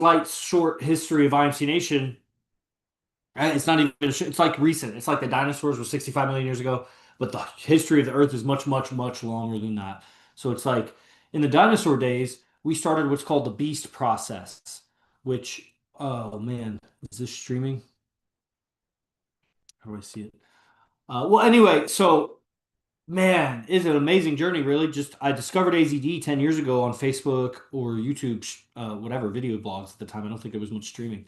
slight short history of IMC Nation, it's not even, it's like recent. It's like the dinosaurs were 65 million years ago, but the history of the Earth is much, much, much longer than that. So it's like in the dinosaur days, we started what's called the beast process, which, oh man, is this streaming? How do I see it? Well, anyway, so man, it's an amazing journey, really. Just I discovered AZD 10 years ago on Facebook or YouTube, whatever, video blogs at the time. I don't think there was much streaming.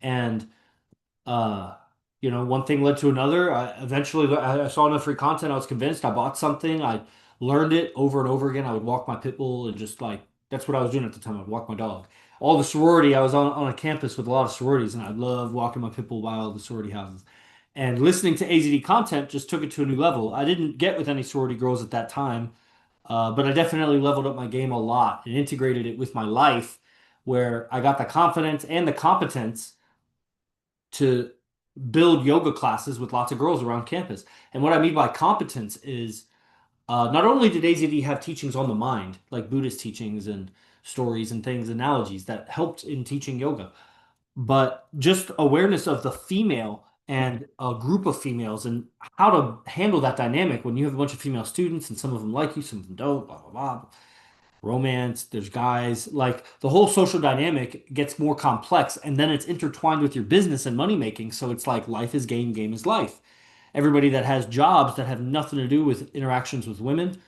And uh, one thing led to another. I saw enough free content. I was convinced. I bought something. I learned it over and over again. I would walk my pit bull and just like that's what I was doing at the time. I'd walk my dog. All the sorority. I was on a campus with a lot of sororities, and I loved walking my pit bull by all the sorority houses. And listening to AZD content just took it to a new level. I didn't get with any sorority girls at that time, but I definitely leveled up my game a lot and integrated it with my life, where I got the confidence and the competence to build yoga classes with lots of girls around campus. And what I mean by competence is not only did AZD have teachings on the mind, like Buddhist teachings and stories and things, analogies that helped in teaching yoga, but just awareness of the female and a group of females and how to handle that dynamic when you have a bunch of female students and some of them like you, some of them don't, blah, blah, blah, romance, there's guys, like the whole social dynamic gets more complex and then it's intertwined with your business and money making. So it's like life is game, game is life. Everybody that has jobs that have nothing to do with interactions with women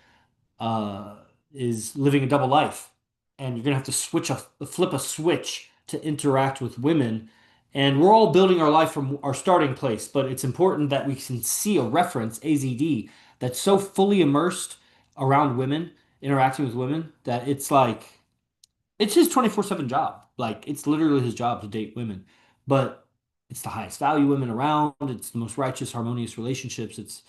uh, is living a double life. And you're gonna have to flip a switch to interact with women. And we're all building our life from our starting place, but it's important that we can see a reference, AZD, that's so fully immersed around women, interacting with women, that it's like it's his 24/7 job. Like it's literally his job to date women. But it's the highest value women around. It's the most righteous, harmonious relationships. It's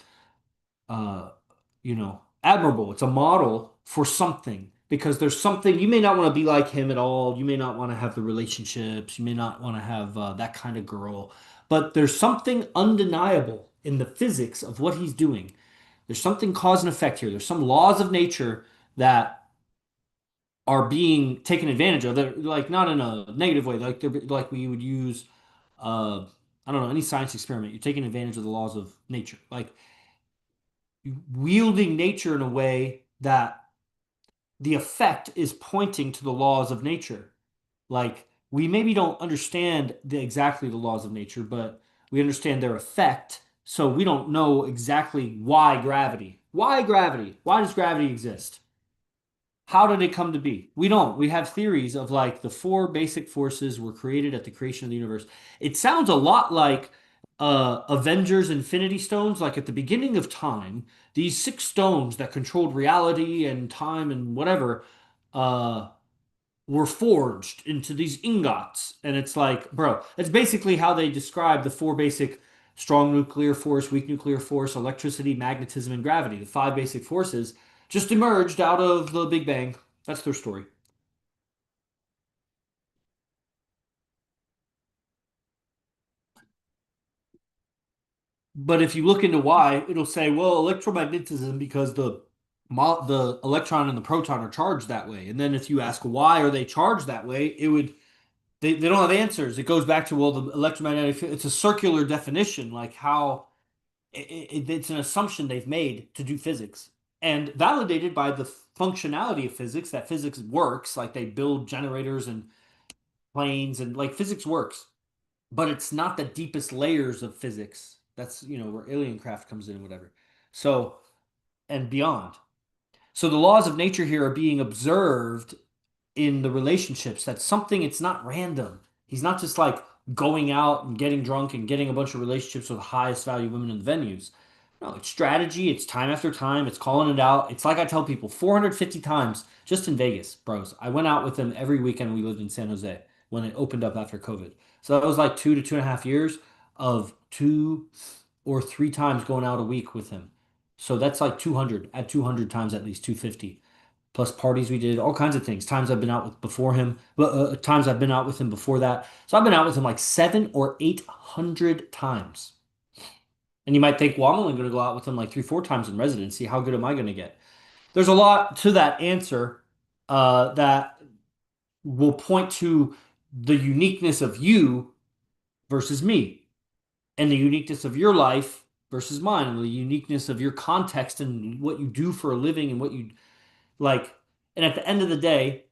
admirable. It's a model for something because there's something you may not want to be like him at all. You may not want to have the relationships. You may not want to have that kind of girl. But there's something undeniable in the physics of what he's doing. There's something cause and effect here. There's some laws of nature that are being taken advantage of. They're like not in a negative way. Like they're like we would use I don't know, any science experiment. You're taking advantage of the laws of nature. Like wielding nature in a way that the effect is pointing to the laws of nature. Like we maybe don't understand exactly the laws of nature, but we understand their effect. So we don't know exactly why gravity. Why gravity? Why does gravity exist? How did it come to be? We don't. We have theories of like the four basic forces were created at the creation of the universe. It sounds a lot like Avengers Infinity Stones, like at the beginning of time, these six stones that controlled reality and time and whatever uh, were forged into these ingots. And it's like, bro, that's basically how they describe the four basic strong nuclear force, weak nuclear force, electricity, magnetism, and gravity. The five basic forces just emerged out of the Big Bang. That's their story. But if you look into why, it'll say, well, electromagnetism because the electron and the proton are charged that way. And then if you ask why are they charged that way, they don't have answers. It goes back to well, the electromagnetic it's a circular definition, like how it's an assumption they've made to do physics and validated by the functionality of physics that physics works. Like they build generators and planes and like physics works, but it's not the deepest layers of physics. That's, where alien craft comes in and whatever. So, and beyond. So the laws of nature here are being observed in the relationships. That's something, it's not random. He's not just like going out and getting drunk and getting a bunch of relationships with the highest value women in the venues. No, it's strategy, it's time after time, it's calling it out. It's like I tell people 450 times just in Vegas, bros. I went out with him every weekend we lived in San Jose when it opened up after COVID. So that was like 2 to 2.5 years of 2 or 3 times going out a week with him. So that's like 200 at 200 times at least 250 plus parties we did, all kinds of things. Times I've been out with before him, but times I've been out with him before that. So I've been out with him like 700 or 800 times. And you might think, well, I'm only going to go out with him like 3, 4 times in residency. How good am I going to get? There's a lot to that answer that will point to. the uniqueness of you versus me, and the uniqueness of your life versus mine, and the uniqueness of your context and what you do for a living and what you like. And at the end of the day,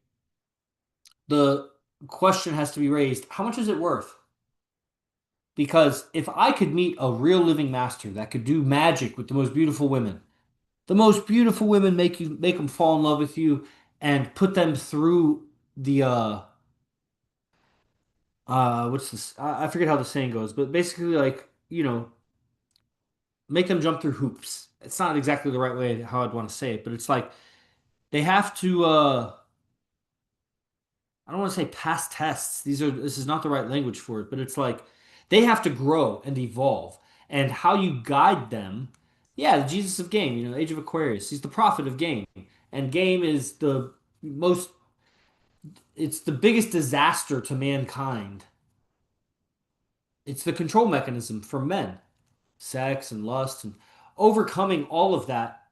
the question has to be raised, how much is it worth? Because if I could meet a real living master that could do magic with the most beautiful women make them fall in love with you and put them through the what's this? I forget how the saying goes, but basically like, make them jump through hoops. It's not exactly the right way how I'd want to say it, but it's like they have to I don't want to say pass tests. This is not the right language for it, but it's like they have to grow and evolve. And how you guide them, yeah, the Jesus of game, Age of Aquarius. He's the prophet of game. And game is most it's the biggest disaster to mankind. It's the control mechanism for men, sex and lust and overcoming all of that,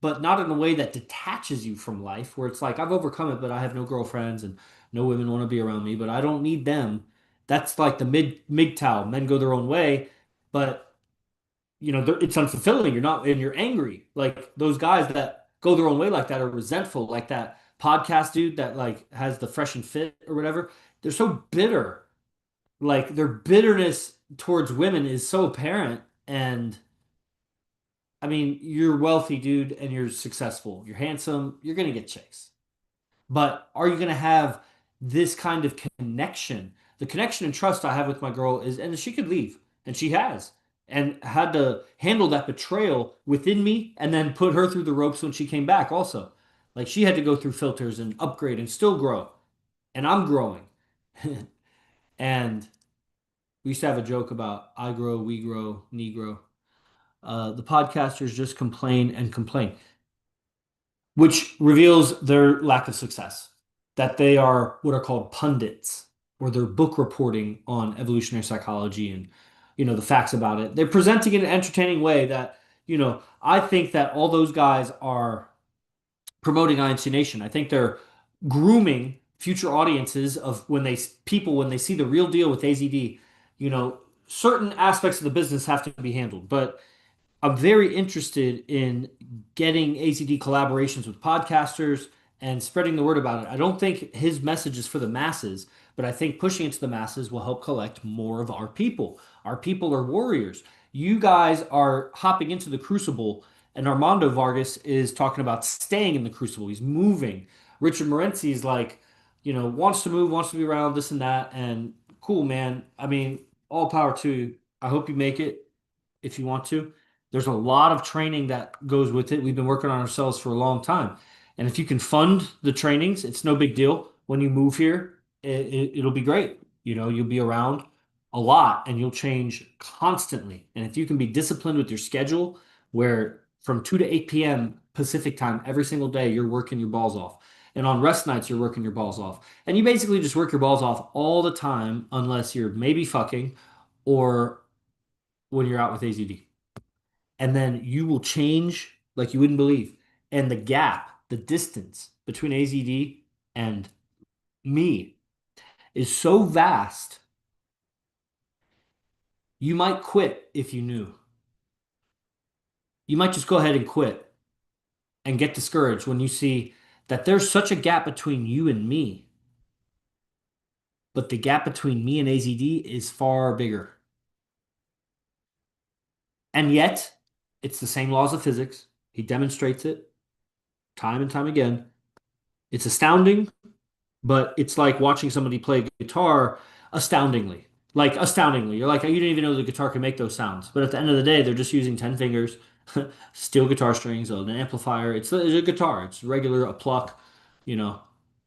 but not in a way that detaches you from life, where it's like, I've overcome it, but I have no girlfriends and no women want to be around me, but I don't need them. That's like the MGTOW. Men go their own way, but it's unfulfilling. You're not, and you're angry. Like those guys that go their own way like that are resentful, like that podcast dude that like has the fresh and fit or whatever. They're so bitter. Like their bitterness towards women is so apparent. And I mean, you're wealthy, dude, and you're successful. You're handsome. You're gonna get chicks. But are you gonna have this kind of connection? The connection and trust I have with my girl is, and she could leave, and she has, and had to handle that betrayal within me, and then put her through the ropes when she came back. Also, like she had to go through filters and upgrade and still grow, and I'm growing. And we used to have a joke about I grow, we grow, Negro. The podcasters just complain and complain, which reveals their lack of success. That they are what are called pundits, or they're book reporting on evolutionary psychology and the facts about it. They're presenting it in an entertaining way that I think that all those guys are promoting INC Nation. I think they're grooming future audiences of when they see the real deal with AZD. You know, certain aspects of the business have to be handled, but I'm very interested in getting ACD collaborations with podcasters and spreading the word about it. I don't think his message is for the masses, but I think pushing it to the masses will help collect more of our people. Our people are warriors. You guys are hopping into the crucible, and Armando Vargas is talking about staying in the crucible. He's moving. Richard Morency is like, wants to move, wants to be around, this and that. And cool, man. I mean, all power to you. I hope you make it if you want to. There's a lot of training that goes with it. We've been working on ourselves for a long time. And if you can fund the trainings, it's no big deal. When you move here, it'll be great. You'll be around a lot and you'll change constantly. And if you can be disciplined with your schedule, where from 2 to 8 p.m. Pacific time every single day, you're working your balls off. And on rest nights, you're working your balls off. And you basically just work your balls off all the time, unless you're maybe fucking or when you're out with AZD, and then you will change like you wouldn't believe. And the gap, the distance between AZD and me is so vast, you might quit if you knew. You might just go ahead and quit and get discouraged when you see that there's such a gap between you and me, but the gap between me and AZD is far bigger. And yet, it's the same laws of physics. He demonstrates it time and time again. It's astounding, but it's like watching somebody play guitar astoundingly. Like astoundingly. You're like, you didn't even know the guitar can make those sounds. But at the end of the day, they're just using 10 fingers, steel guitar strings, an amplifier. It's a guitar. It's regular, a pluck, you know.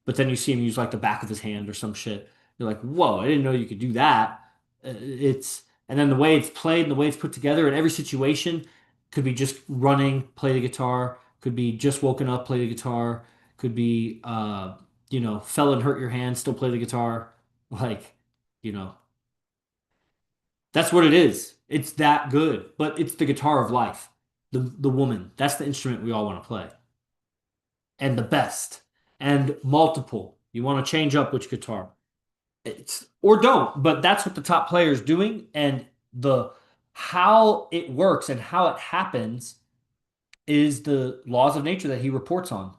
But then you see him use like the back of his hand or some shit. You're like, whoa, I didn't know you could do that. And then the way it's played and the way it's put together in every situation could be just running, play the guitar, could be just woken up, play the guitar, could be fell and hurt your hand, still play the guitar. Like, you know, that's what it is. It's that good, but it's the guitar of life. The woman. That's the instrument we all want to play. And the best. And multiple. You want to change up which guitar. It's or don't, but that's what the top player is doing, and the how it works and how it happens is the laws of nature that he reports on.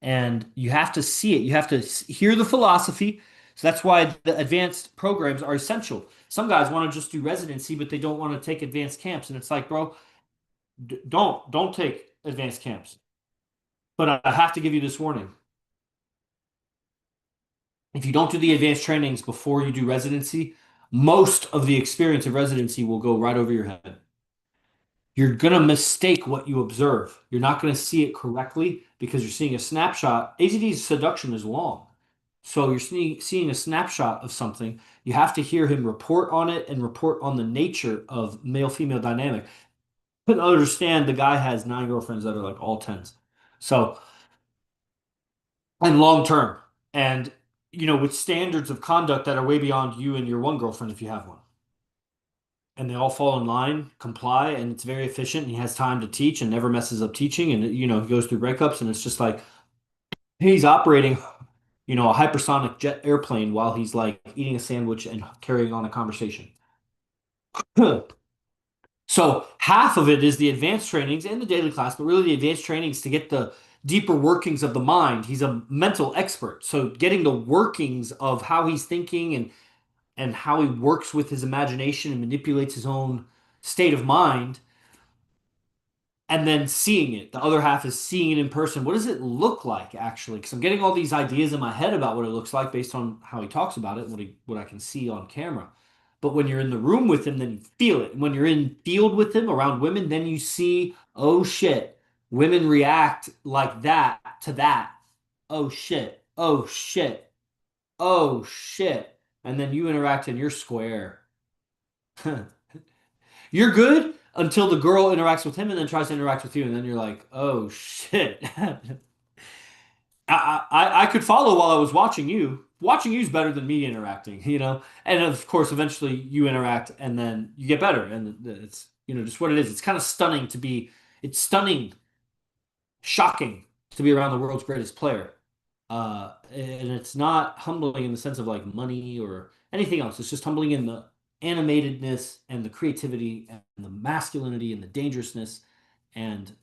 And you have to see it. You have to hear the philosophy. So that's why the advanced programs are essential. Some guys want to just do residency, but they don't want to take advanced camps. And it's like, bro, don't take advanced camps. But I have to give you this warning. If you don't do the advanced trainings before you do residency, most of the experience of residency will go right over your head. You're going to mistake what you observe. You're not going to see it correctly because you're seeing a snapshot. AZD's seduction is long. So you're seeing a snapshot of something. You have to hear him report on it and report on the nature of male-female dynamic. But understand the guy has 9 girlfriends that are like all tens. So, and long term. And, with standards of conduct that are way beyond you and your one girlfriend if you have one. And they all fall in line, comply, and it's very efficient. And he has time to teach and never messes up teaching. And he goes through breakups, and it's just like he's operating, a hypersonic jet airplane while he's like eating a sandwich and carrying on a conversation. So half of it is the advanced trainings and the daily class, but really the advanced trainings to get the deeper workings of the mind. He's a mental expert. So getting the workings of how he's thinking and how he works with his imagination and manipulates his own state of mind and then seeing it. The other half is seeing it in person. What does it look like actually? Because I'm getting all these ideas in my head about what it looks like based on how he talks about it, what I can see on camera. But when you're in the room with him, then you feel it. And when you're in field with him around women, then you see, oh shit, women react like that to that. Oh shit. Oh shit. Oh shit. And then you interact and you're square. You're good until the girl interacts with him and then tries to interact with you, and then you're like, oh shit. I could follow while I was watching you. Watching you is better than me interacting. And of course, eventually you interact and then you get better. And it's, just what it is. It's kind of stunning it's stunning, shocking to be around the world's greatest player. And it's not humbling in the sense of like money or anything else. It's just humbling in the animatedness and the creativity and the masculinity and the dangerousness and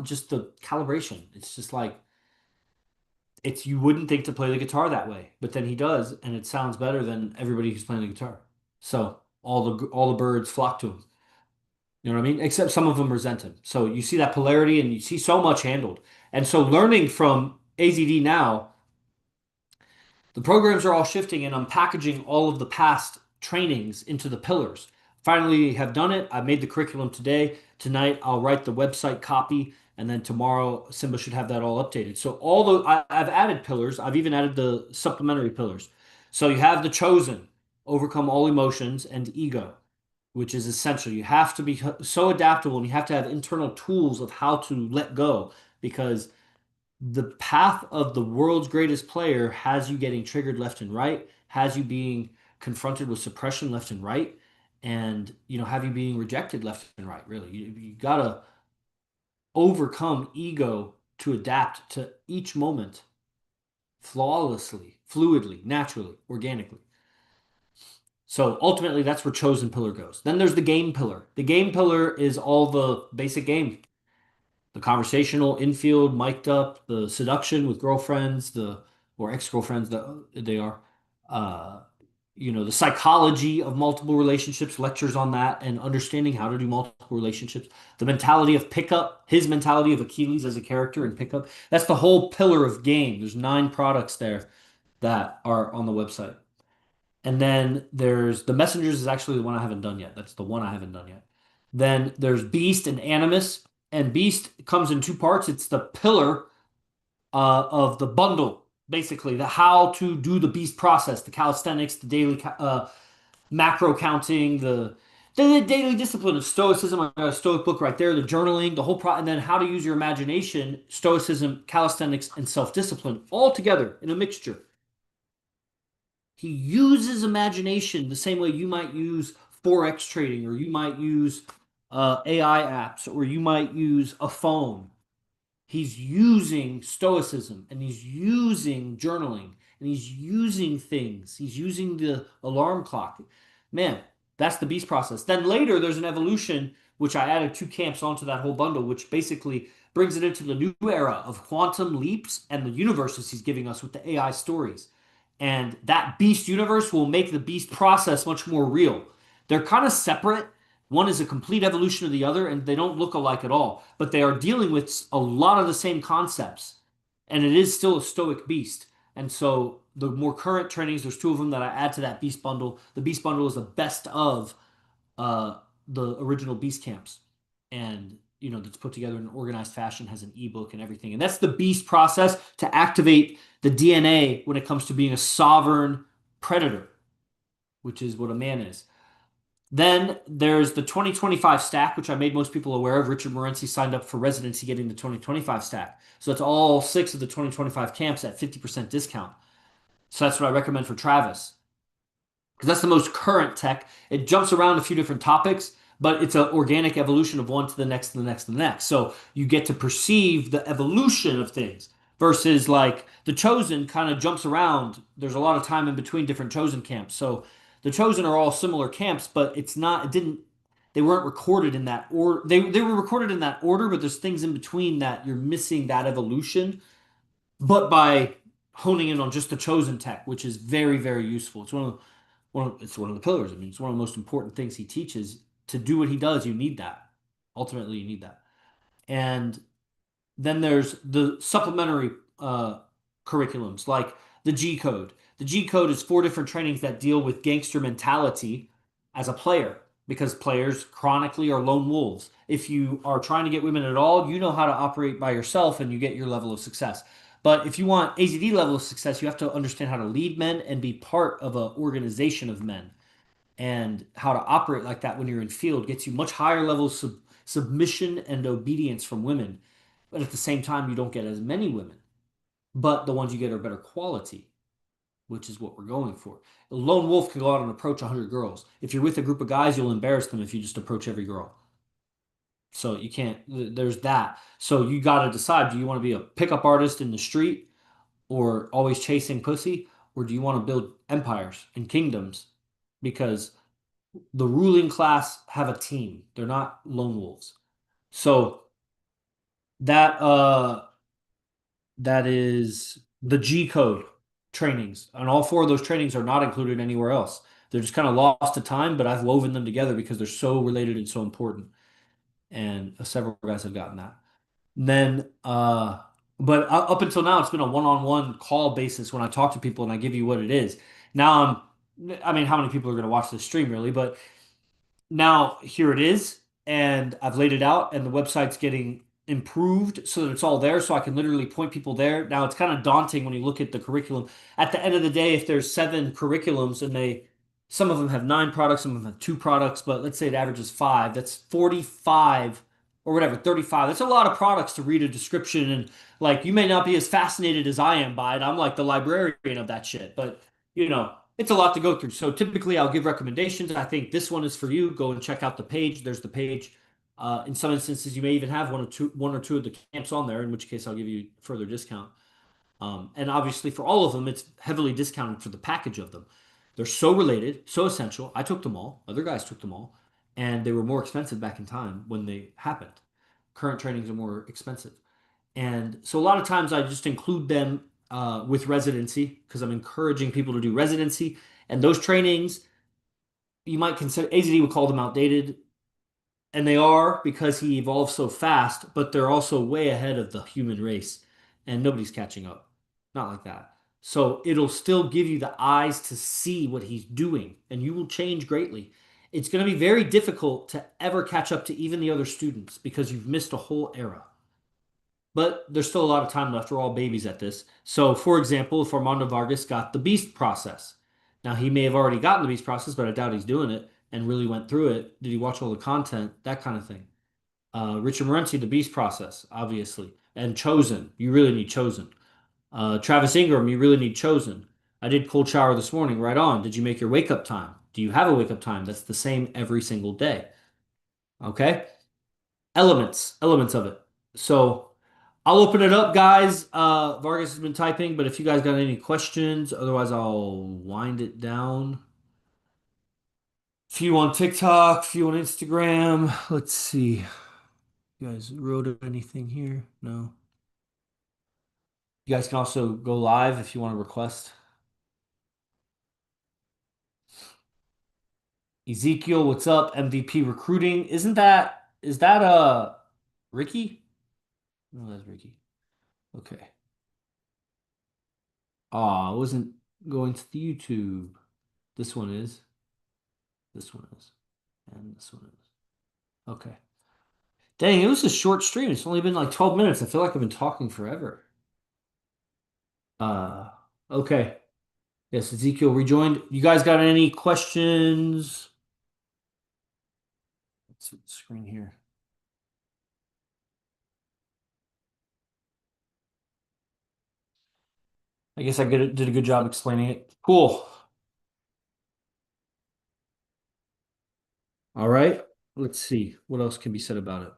just the calibration. It's just like you wouldn't think to play the guitar that way, but then he does, and it sounds better than everybody who's playing the guitar. So all the birds flock to him. You know what I mean? Except some of them resent him. So you see that polarity, and you see so much handled. And so learning from AZD now, the programs are all shifting, and I'm packaging all of the past trainings into the pillars. Finally, have done it. I made the curriculum today. Tonight, I'll write the website copy, and then tomorrow, Simba should have that all updated. So I've added pillars. I've even added the supplementary pillars. So you have the chosen, overcome all emotions, and ego, which is essential. You have to be so adaptable, and you have to have internal tools of how to let go because the path of the world's greatest player has you getting triggered left and right, has you being confronted with suppression left and right, and have you being rejected left and right. Really, you gotta overcome ego to adapt to each moment flawlessly, fluidly, naturally, organically. So ultimately, that's where chosen pillar goes. Then there's the game pillar. The game pillar is all the basic game, the conversational infield, mic'd up, the seduction with girlfriends, or ex-girlfriends that they are, uh, the psychology of multiple relationships, lectures on that, and understanding how to do multiple relationships, the mentality of pickup, his mentality of Achilles as a character in pickup. That's the whole pillar of game. There's 9 products there that are on the website. And then there's the Messengers is actually the one I haven't done yet. That's the one I haven't done yet. Then there's Beast and Animus. And Beast comes in 2 parts. It's the pillar of the bundle, basically, the how to do the Beast process, the calisthenics, the daily macro counting, the daily discipline of Stoicism. I got a Stoic book right there, the journaling, the whole and then how to use your imagination, Stoicism, calisthenics, and self-discipline all together in a mixture. He uses imagination the same way you might use Forex trading, or you might use AI apps, or you might use a phone. He's using stoicism and he's using journaling and he's using things. He's using the alarm clock. Man, that's the beast process. Then later, there's an evolution, which I added two camps onto that whole bundle, which basically brings it into the new era of quantum leaps and the universes he's giving us with the AI stories. And that beast universe will make the beast process much more real. They're kind of separate. One is a complete evolution of the other, and they don't look alike at all, but they are dealing with a lot of the same concepts. And it is still a stoic beast. And so the more current trainings, there's two of them that I add to that beast bundle. The beast bundle is the best of uh, the original beast camps. And that's put together in an organized fashion, has an ebook and everything. And that's the beast process to activate the DNA when it comes to being a sovereign predator, which is what a man is. Then there's the 2025 stack, which I made most people aware of. Richard Morency signed up for residency getting the 2025 stack. So that's all six of the 2025 camps at 50% discount. So that's what I recommend for Travis because that's the most current tech. It jumps around a few different topics, but it's an organic evolution of one to the next, to the next, to the next. So you get to perceive the evolution of things versus like the Chosen kind of jumps around. There's a lot of time in between different Chosen camps. So the Chosen are all similar camps, but they weren't recorded in that order. They were recorded in that order, but there's things in between that you're missing that evolution. But by honing in on just the Chosen tech, which is very, very useful. It's one of the pillars. I mean, it's one of the most important things he teaches. To do what he does, you need that. Ultimately, you need that. And then there's the supplementary curriculums like the G Code. The G Code is four different trainings that deal with gangster mentality as a player because players chronically are lone wolves. If you are trying to get women at all, you know how to operate by yourself and you get your level of success. But if you want AZD level of success, you have to understand how to lead men and be part of an organization of men. And how to operate like that when you're in field gets you much higher levels of submission and obedience from women. But at the same time, you don't get as many women. But the ones you get are better quality, which is what we're going for. A lone wolf can go out and approach 100 girls. If you're with a group of guys, you'll embarrass them if you just approach every girl. So you can't, there's that. So you got to decide, do you want to be a pickup artist in the street or always chasing pussy? Or do you want to build empires and kingdoms? Because the ruling class have a team. They're not lone wolves. So that that is the G code trainings. And all four of those trainings are not included anywhere else. They're just kind of lost to time, but I've woven them together because they're so related and so important. And several guys have gotten that. And then but up until now it's been a one-on-one call basis when I talk to people and I give you what it is. Now I mean, how many people are going to watch this stream really, but now here it is, and I've laid it out, and the website's getting improved so that it's all there, so I can literally point people there. Now it's kind of daunting when you look at the curriculum. At the end of the day, if there's seven curriculums and some of them have nine products, some of them have two products, but let's say it averages five, that's 45 or whatever, 35. That's a lot of products to read a description, and like you may not be as fascinated as I am by it. I'm like the librarian of that shit, but it's a lot to go through. So typically I'll give recommendations. I think this one is for you. Go and check out the page. There's the page. In some instances, you may even have one or two of the camps on there, in which case I'll give you further discount. And obviously for all of them, it's heavily discounted for the package of them. They're so related, so essential. I took them all. Other guys took them all. And they were more expensive back in time when they happened. Current trainings are more expensive. And so a lot of times I just include them with residency because I'm encouraging people to do residency. And those trainings, you might consider AZD would call them outdated, and they are because he evolved so fast, but they're also way ahead of the human race, and nobody's catching up. Not like that. So it'll still give you the eyes to see what he's doing, and you will change greatly. It's going to be very difficult to ever catch up to even the other students because you've missed a whole era. But there's still a lot of time left. We're all babies at this. So, for example, if Armando Vargas got the Beast process, now he may have already gotten the Beast process, but I doubt he's doing it and really went through it. Did he watch all the content? That kind of thing. Richard Morency, the Beast process, obviously. And Chosen, you really need Chosen. Travis Ingram, you really need Chosen. I did cold shower this morning, right on. Did you make your wake up time? Do you have a wake up time that's the same every single day? Okay. Elements of it. So, I'll open it up, guys. Vargas has been typing, but if you guys got any questions, otherwise I'll wind it down. Few on TikTok, few on Instagram. Let's see. You guys wrote anything here? No. You guys can also go live if you want to request. Ezekiel, what's up? MVP recruiting. Is that Ricky? No, that's Ricky. Okay. I wasn't going to the YouTube. This one is. This one is. And this one is. Okay. Dang, it was a short stream. It's only been like 12 minutes. I feel like I've been talking forever. Uh, okay. Yes, Ezekiel rejoined. You guys got any questions? Let's see the screen here. I guess did a good job explaining it. Cool. All right. Let's see. What else can be said about it?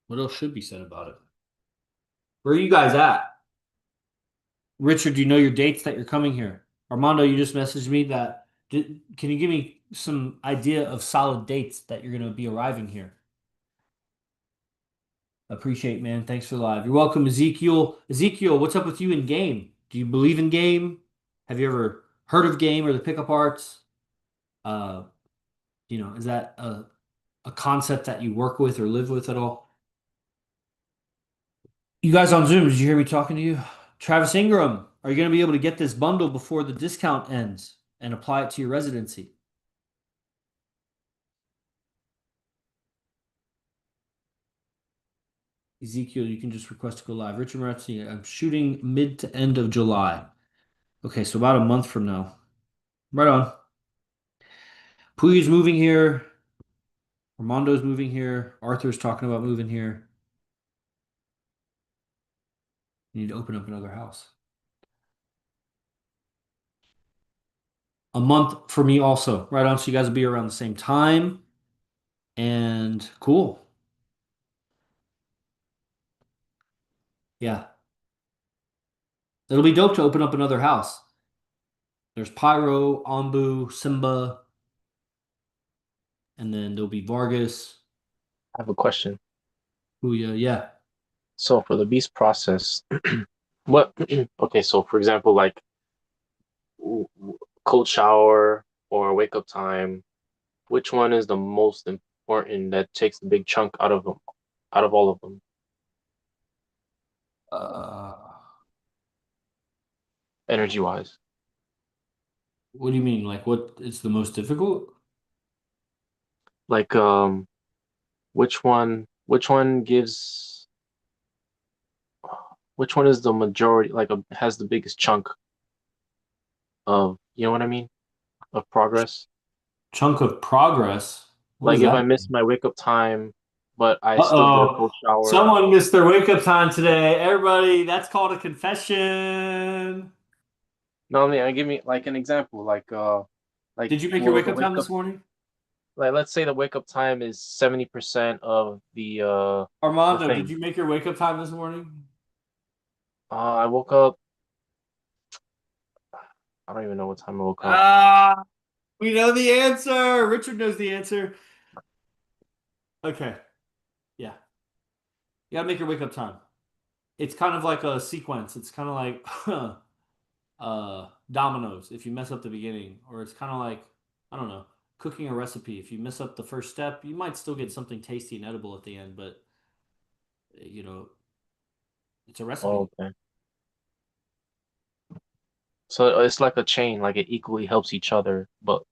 What else should be said about it? Where are you guys at? Richard, do you know your dates that you're coming here? Armando, you just messaged me that. Can you give me some idea of solid dates that you're going to be arriving here? Appreciate, man. Thanks for the live. You're welcome, Ezekiel. Ezekiel, what's up with you in game? Do you believe in game? Have you ever heard of game or the pickup arts? Uh, is that a concept that you work with or live with at all? You guys on Zoom, did you hear me talking to you? Travis Ingram, are you going to be able to get this bundle before the discount ends and apply it to your residency? Ezekiel, you can just request to go live. Richard Moretti, I'm shooting mid to end of July. Okay, so about a month from now. Right on. Puyi's moving here. Armando's moving here. Arthur's talking about moving here. You need to open up another house. A month for me also. Right on. So you guys will be around the same time. And cool. Yeah. It'll be dope to open up another house. There's Pyro, Ambu, Simba, and then there'll be Vargas. I have a question. Puya. Yeah. So for the beast process, what, okay, so for example, like cold shower or wake up time, which one is the most important that takes the big chunk out of them, out of all of them, Uh, energy wise? what do you mean? Like what is the most difficult? Like, which one gives, which one is the majority, like has the biggest chunk of, you know what I mean, of progress? Chunk of progress. What Like does if that I miss mean? my wake up time, but I still did a Uh-oh. cold shower. Someone missed their wake up time today. Everybody, that's called a confession. No, I mean, give me like an example, like Did you make your will wake the up time wake up this morning? like let's say the wake up time is 70% of the Armando, did thing. you make your wake up time this morning? I woke up. I don't even know what time I woke up. Ah, we know the answer. Richard knows the answer. Okay. Yeah. You gotta make your wake up time. It's kind of like a sequence. It's kind of like dominoes if you mess up the beginning, or it's kind of like, I don't know, cooking a recipe. If you mess up the first step, you might still get something tasty and edible at the end, but you know, it's a Oh, recipe. okay. So it's like a chain, like it equally helps each other, but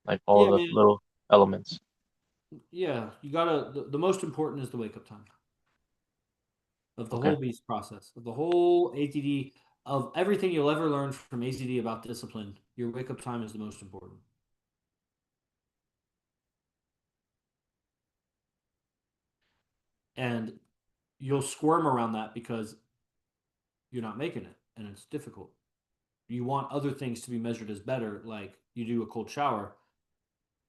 like all Yeah, the man. little elements. Yeah, you gotta. The most important is the wake up time of the Okay. whole beast process, of the whole ATD, of everything you'll ever learn from ACD about discipline. Your wake up time is the most important. And you'll squirm around that because you're not making it and it's difficult. You want other things to be measured as better, like you do a cold shower.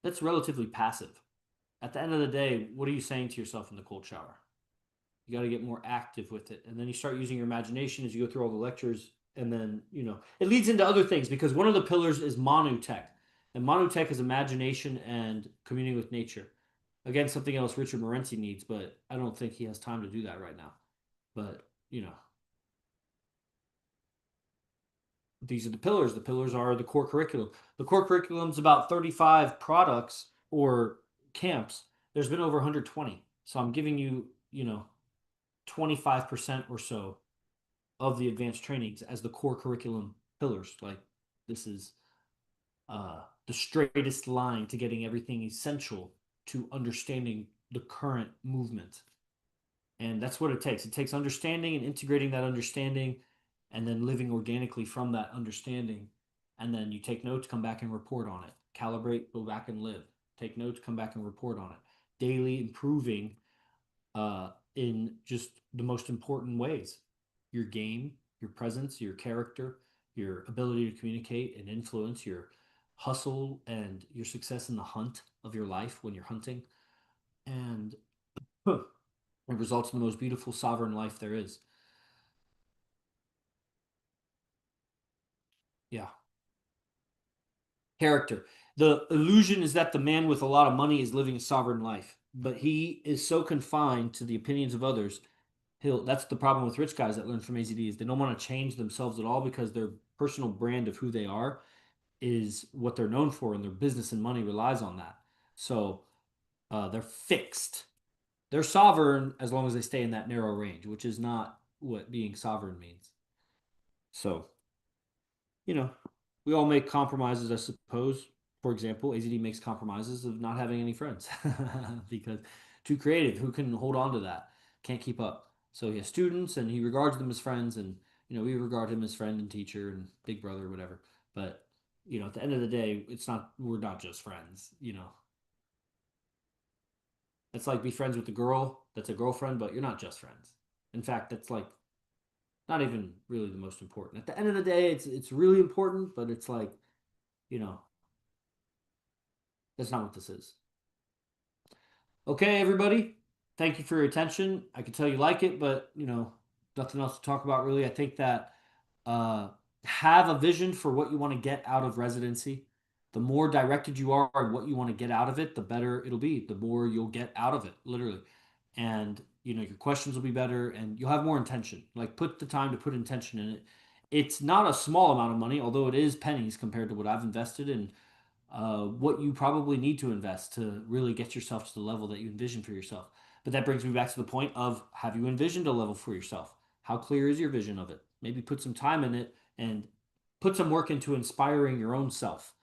That's relatively passive. At the end of the day, what are you saying to yourself in the cold shower? You got to get more active with it. And then you start using your imagination as you go through all the lectures. And then, it leads into other things because one of the pillars is Manu Tech. And Manu Tech is imagination and communing with nature. Again, something else Richard Morency needs, but I don't think he has time to do that right now. But, these are the pillars. The pillars are the core curriculum. The core curriculum is about 35 products or camps. There's been over 120. So I'm giving you, 25% or so of the advanced trainings as the core curriculum pillars. Like this is the straightest line to getting everything essential to understanding the current movement. And that's what it takes. It takes understanding and integrating that understanding and then living organically from that understanding. And then you take notes, come back and report on it. Calibrate, go back and live. Take notes, come back and report on it. Daily improving in just the most important ways: your game, your presence, your character, your ability to communicate and influence, your hustle, and your success in the hunt of your life when you're hunting. And it results in the most beautiful sovereign life there is. Yeah. Character. The illusion is that the man with a lot of money is living a sovereign life, but he is so confined to the opinions of others. That's the problem with rich guys that learn from AZD is they don't want to change themselves at all because their personal brand of who they are is what they're known for, and their business and money relies on that. So they're fixed. They're sovereign as long as they stay in that narrow range, which is not what being sovereign means. So, you know, we all make compromises, I suppose. For example, AZD makes compromises of not having any friends because too creative. Who can hold on to that? Can't keep up. So he has students and he regards them as friends, and we regard him as friend and teacher and big brother, whatever. But at the end of the day, we're not just friends. It's like be friends with the girl that's a girlfriend, but you're not just friends. In fact, that's like not even really the most important. At the end of the day, it's really important, but it's like, you know, that's not what this is. Okay, everybody. Thank you for your attention. I can tell you like it, but nothing else to talk about really. I think that uh, have a vision for what you want to get out of residency. The more directed you are on what you want to get out of it, the better it'll be. The more you'll get out of it, literally. And your questions will be better and you'll have more intention. Like put the time to put intention in it. It's not a small amount of money, although it is pennies compared to what I've invested in, what you probably need to invest to really get yourself to the level that you envision for yourself. But that brings me back to the point of, have you envisioned a level for yourself? How clear is your vision of it? Maybe put some time in it and put some work into inspiring your own self.